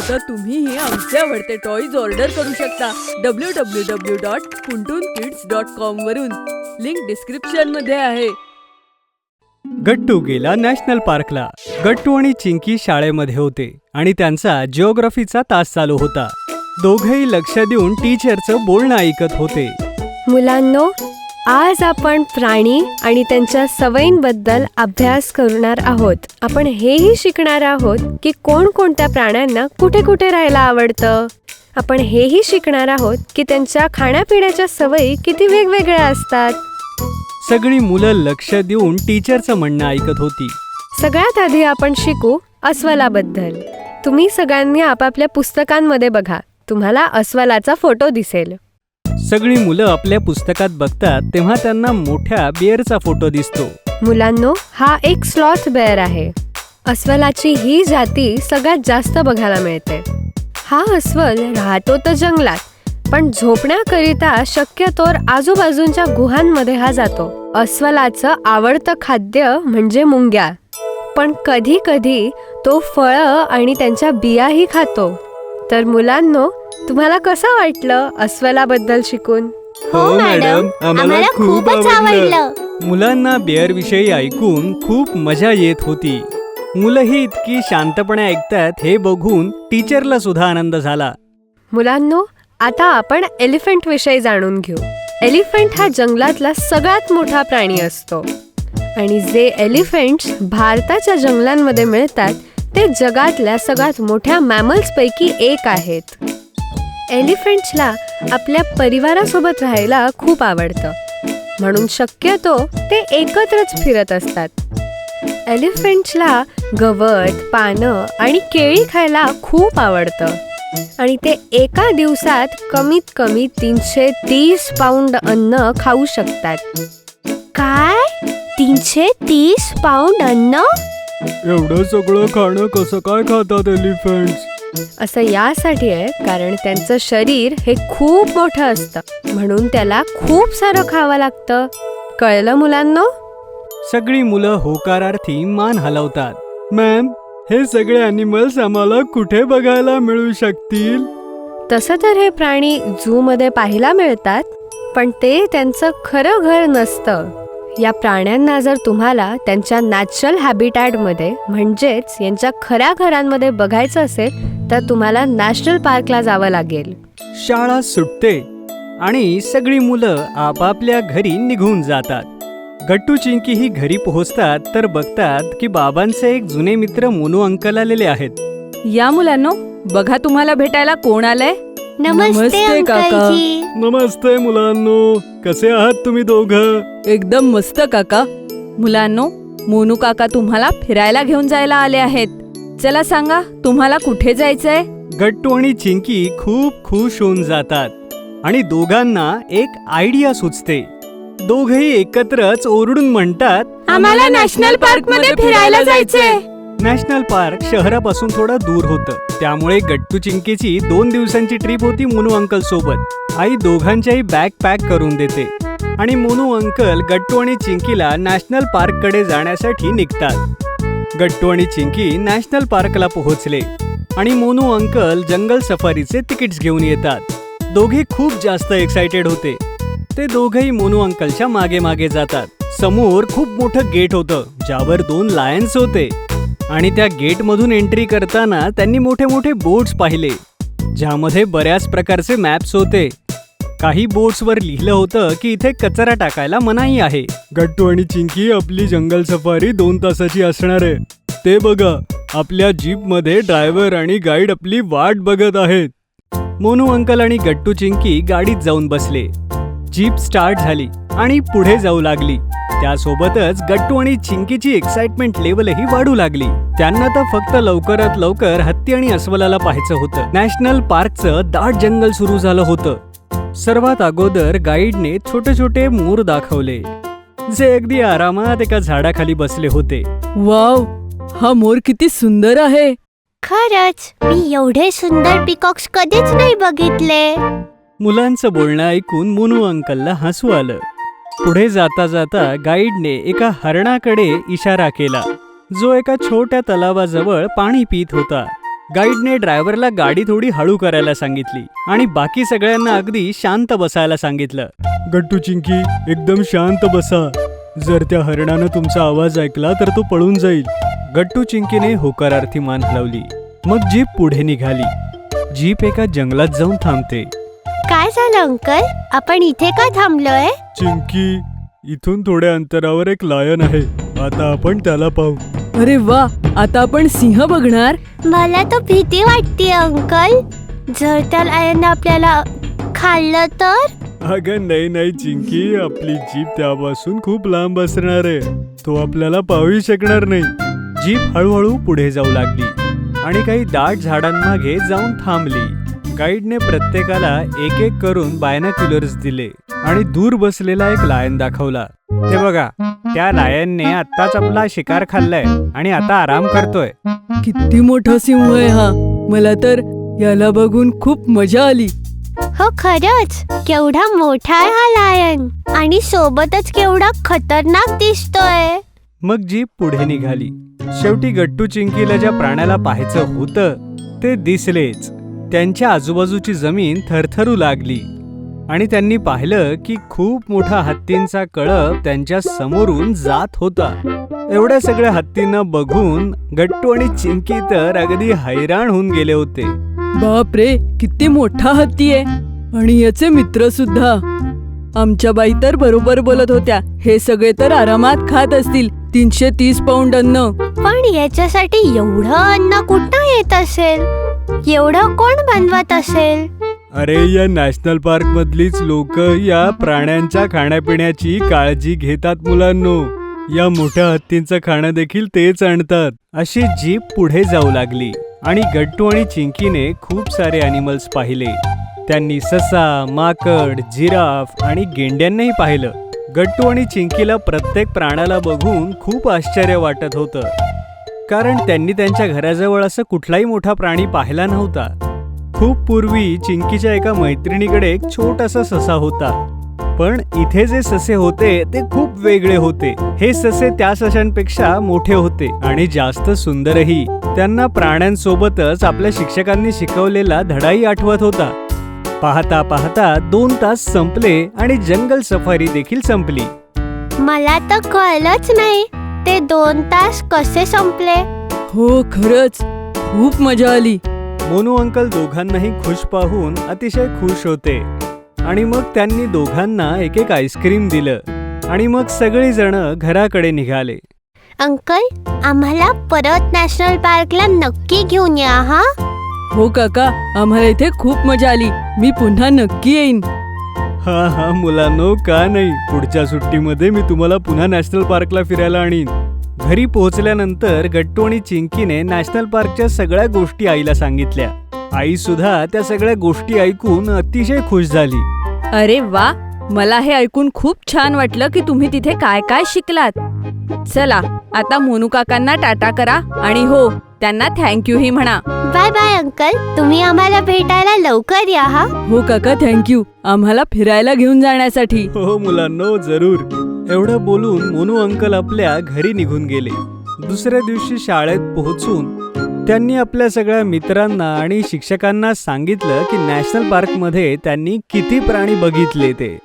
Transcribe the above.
आता तुम्हीही आमचे आवडते टॉयज ऑर्डर करू शकता www.kuntunkids.com वरून. लिंक डिस्क्रिप्शन मध्ये आहे. गट्टू गेला नॅशनल पार्कला. गट्टू आणि चिंकी शाळेमध्ये होते आणि त्यांचा जिओग्राफीचा तास चालू होता. दोघेही लक्ष देऊन टीचरचं बोलणं ऐकत होते. मुलांनो, आज आपण प्राणी आणि त्यांच्या सवयींबद्दल अभ्यास करणार आहोत. आपण हेही शिकणार आहोत की कोणकोणत्या प्राण्यांना कुठे कुठे राहायला आवडतं. आपण हेही शिकणार आहोत की त्यांच्या खाण्यापिण्याच्या सवयी किती वेगवेगळ्या असतात. सगळी मुलं लक्ष देऊन टीचरचं म्हणणं ऐकत होती. सगळ्यात आधी आपण शिकू अस्वलाबद्दल. तुम्ही सगळ्यांनी आपापल्या पुस्तकांमध्ये बघा. तुम्हाला अस्वलाचा फोटो दिसेल. सगळी मुलं आपल्या पुस्तकात बघतात तेव्हा त्यांना मोठ्या बेअरचा फोटो दिसतो. मुलांनो, हा एक स्लॉथ बेअर आहे. अस्वलाची ही जाती सगळ्यात जास्त बघायला मिळते. हा अस्वल राहतो तर जंगलात, पण झोपण्याकरिता शक्यतोवर आजूबाजूच्या गुहांमध्ये हा जातो. अस्वलाचं आवडतं खाद्य म्हणजे मुंग्या, पण कधी कधी तो फळं आणि त्यांच्या बियाही खातो. तर मुलांनो, तुम्हाला कसं वाटलं अस्वलाबद्दल शिकून? हो मॅडम, आम्हाला खूपच आवडलं. मुलांना बेअर विषयी ऐकून खूप मजा येत होती. मुलंही इतकी शांतपणे ऐकतात हे बघून टीचरला सुद्धा आनंद झाला. मुलांनो, आता आपण एलिफंट विषयी जाणून घेऊ. एलिफंट हा जंगलातला सगळ्यात मोठा प्राणी असतो आणि जे एलिफंट्स भारताच्या जंगलांमध्ये मिळतात ते जगातल्या सगळ्यात मोठ्या मॅमल्स पैकी एक आहेत. एलिफंट्सला आपल्या परिवारासोबत राहायला खूप आवडतं, म्हणून शक्यतो ते एकत्रच फिरत असतात. एलिफंट्सला गवत, पानं आणि केळी खायला खूप आवडतं आणि ते एका दिवसात कमीत कमी 330 पाऊंड अन्न खाऊ शकतात. काय? 330 पाऊंड अन्न? एवढं सगळं खाणं कसं काय खातात एलिफंट्स? असं यासाठी आहे कारण त्यांचं शरीर हे खूप मोठं असतं, म्हणून त्याला खूप सारं खावं लागतं. कळलं मुलांनो? सगळी मुलं होकारार्थी मान हलवतात. मॅम, हे सगळे ॲनिमल्स आम्हाला कुठे बघायला मिळू शकतील? तसं तर हे प्राणी झू मध्ये पाहायला मिळतात, पण ते त्यांचं खरं घर नसतं. या प्राण्यांना जर तुम्हाला त्यांच्या नॅचरल हॅबिटॅटमध्ये म्हणजेच यांच्या खऱ्या घरांमध्ये बघायचं असेल तर तुम्हाला नॅशनल पार्कला जावं लागेल. शाळा सुटते आणि सगळी मुलं आपापल्या घरी निघून जातात. गट्टू चिंकी ही घरी पोहोचतात तर बघतात की बाबांचे एक जुने मित्र मोनू अंकल आलेले आहेत. या मुलांनो, बघा तुम्हाला भेटायला कोण आलंय. नमस्ते काका. अंकलजी. नमस्ते मुलांनो, कसे आहात तुम्ही दोघं? एकदम मस्त काका. मुलांनो, मोनू काका तुम्हाला फिरायला घेऊन जायला आले आहेत. चला सांगा, तुम्हाला कुठे जायचंय? गट्टू आणि चिंकी खूप खुश होऊन जातात आणि दोघांना एक आयडिया सुचते. दोघेही एकत्रच ओरडून म्हणतात, आम्हाला नॅशनल पार्क मध्ये फिरायला जायचंय. नॅशनल पार्क शहरापासून थोडं दूर होतं, त्यामुळे गट्टू चिंकीची 2 दिवसांची ट्रिप होती मोनू अंकल सोबत. आई दोघांच्याही बॅग पॅक करून देते आणि मोनू अंकल गट्टू आणि चिंकीला नॅशनल पार्क कडे जाण्यासाठी निघतात. गट्टू आणि चिंकी नॅशनल पार्कला पोहोचले आणि मोनू अंकल जंगल सफारीचे तिकीट्स घेऊन येतात. दोघे खूप जास्त एक्साइटेड होते. ते दोघेही मोनू अंकलच्या मागे मागे जातात. समोर खूप मोठं गेट होतं ज्यावर 2 लायन्स होते आणि त्या गेट मधून एंट्री करताना त्यांनी मोठे मोठे बोर्ड्स पाहिले ज्यामध्ये बऱ्याच प्रकारचे मॅप्स होते. काही बोर्ड्सवर लिहिलं होतं की इथे कचरा टाकायला मनाई आहे. गट्टू आणि चिंकी, आपली जंगल सफारी 2 तासाची असणार आहे. ते बघा, आपल्या जीप मध्ये ड्रायव्हर आणि गाईड आपली वाट बघत आहेत. मोनू अंकल आणि गट्टू चिंकी गाडीत जाऊन बसले. जीप स्टार्ट झाली आणि पुढे जाऊ लागली. त्यासोबतच गट्टू आणि चिंकीची एक्साइटमेंट लेवलही वाढू लागली. त्यांना तर फक्त लवकरात लवकर हत्ती आणि अस्वलाला पाहायचं होतं. नॅशनल पार्कचं दाट जंगल सुरू झालं होतं. सर्वात अगोदर गाईडने छोटे छोटे मोर दाखवले जे अगदी आरामात एका झाडाखाली बसले होते. वाव, हा मोर किती सुंदर आहे. खरंच, मी एवढे सुंदर पिकॉक्स कधीच नाही बघितले. मुलांचं बोलणं ऐकून मोनू अंकलला हसू आलं. पुढे जाता जाता गाईडने एका हरणाकडे इशारा केला जो एका छोट्या तलावाजवळ पाणी पित होता. गाईडने ड्रायव्हरला गाडी थोडी हळू करायला सांगितली आणि बाकी सगळ्यांना अगदी शांत बसायला सांगितलं. गट्टू चिंकी, एकदम शांत बसा. जर त्या हरणानं तुमचा आवाज ऐकला तर तो पळून जाईल. गट्टू चिंकीने होकारार्थी मान हलवली. मग जीप पुढे निघाली. जीप एका जंगलात जाऊन थांबते. काय झालं अंकल, आपण इथे का थांबलोय? चिंकी, इथून थोड्या अंतरावर एक लायन आहे. आता आपण त्याला पाहू. अरे वा, आता आपण सिंह बघणार. मला तर भीती वाटते अंकल. जर त्या लायनने आपल्याला खाल्लं तर? अगं नाही चिंकी, आपली जीप त्यापासून खूप लांब असणार आहे. तो आपल्याला पाहू शकणार नाही. जीप हळूहळू पुढे जाऊ लागली आणि काही दाट झाडांमागे जाऊन थांबली. गाईडने प्रत्येकाला एक एक करून बायनॉक्युलर्स दिले आणि दूर बसलेला एक लायन दाखवला. ते बघा, त्या लायनने आत्ताच आपला शिकार खाल्लाय आणि आता आराम करतोय. किती मोठा सिंह आहे हा. मला तर याला बघून खूप मजा आली. हो खरंच, केवढा मोठा आहे हा लायन आणि सोबतच केवढा खतरनाक दिसतोय. मग जीप पुढे निघाली. शेवटी गट्टू चिंकीला ज्या प्राण्याला पाहायचं होतं ते दिसलेच. त्यांच्या आजूबाजूची जमीन थरथरू लागली आणि त्यांनी पाहिलं की खूप मोठा हत्तींचा कळप त्यांच्या समोरून जात होता. एवढ्या सगळ्या हत्तींना बघून गट्टू आणि चिंकी तर अगदी हैराण होऊन गेले होते. बाप रे, किती मोठा हत्ती आहे आणि याचे मित्र सुद्धा. आमच्या बाई तर बरोबर बोलत होत्या, हे सगळे तर आरामात खात असतील 330 पाऊंड अन्न. पण याच्यासाठी एवढं अन्न कुठं येत असेल? एवढं कोण बनवत असेल? अरे, या नॅशनल पार्क मधलीच लोक या प्राण्यांच्या खाण्यापिण्याची काळजी घेतात मुलांनो. या मोठ्या हत्तींचं खाणं देखील तेच आणतात. अशी जीप पुढे जाऊ लागली आणि गट्टू आणि चिंकीने खूप सारे ॲनिमल्स पाहिले. त्यांनी ससा, माकड, जिराफ आणि गेंड्यांनाही पाहिलं. गट्टू आणि चिंकीला प्रत्येक प्राण्याला बघून खूप आश्चर्य वाटत होतं, कारण त्यांनी त्यांच्या घराजवळ असं कुठलाही मोठा प्राणी पाहिला नव्हता. खूप पूर्वी चिंकीच्या एका मैत्रिणीकडे एक छोटासा ससा होता, पण इथे जे ससे होते ते खूप वेगळे होते. हे ससे त्या सशांपेक्षा मोठे होते आणि जास्त सुंदरही. त्यांना प्राण्यांसोबतच आपल्या शिक्षकांनी शिकवलेला धडाही आठवत होता. पाहता पाहता 2 तास संपले आणि जंगल सफारी देखील संपली. मला तर कळलंच नाही ते 2 तास कसे संपले. हो, खरंच खूप मजा आली. मोनू अंकल दोघांनाही खुश पाहून अतिशय खुश होते आणि मग त्यांनी दोघांना एक एक आईस्क्रीम दिलं आणि मग सगळेजण घराकडे निघाले. अंकल, आम्हाला परत नॅशनल पार्कला नक्की घेऊन या हा. हो काका, आम्हाला इथे खूप मजा आली. मी पुन्हा नक्की येईन. हा मुलांनो, का नाही. पुढच्या सुट्टीमध्ये मी तुम्हाला पुन्हा नॅशनल पार्कला फिरायला आणीन. घरी पोहोचल्यानंतर गट्टू आणि चिंकीने नॅशनल पार्कच्या सगळ्या गोष्टी आईला सांगितल्या. आई सुद्धा त्या सगळ्या गोष्टी ऐकून अतिशय खुश झाली. अरे वा, मला हे ऐकून खूप छान वाटलं की तुम्ही तिथे काय काय शिकलात. चला, आता मोनू काकांना टाटा करा आणि हो, त्यांना थँक्यू ही म्हणा. बाय बाय अंकल, तुम्ही आम्हाला भेटायला लवकर या हा. हो काका, थँक्यू आम्हाला फिरायला घेऊन जाण्यासाठी. हो मुलांनो, जरूर. एवढं बोलून मोनू अंकल आपल्या घरी निघून गेले. दुसऱ्या दिवशी शाळेत पोहोचून त्यांनी आपल्या सगळ्या मित्रांना आणि शिक्षकांना सांगितलं की नॅशनल पार्कमध्ये त्यांनी किती प्राणी बघितले ते.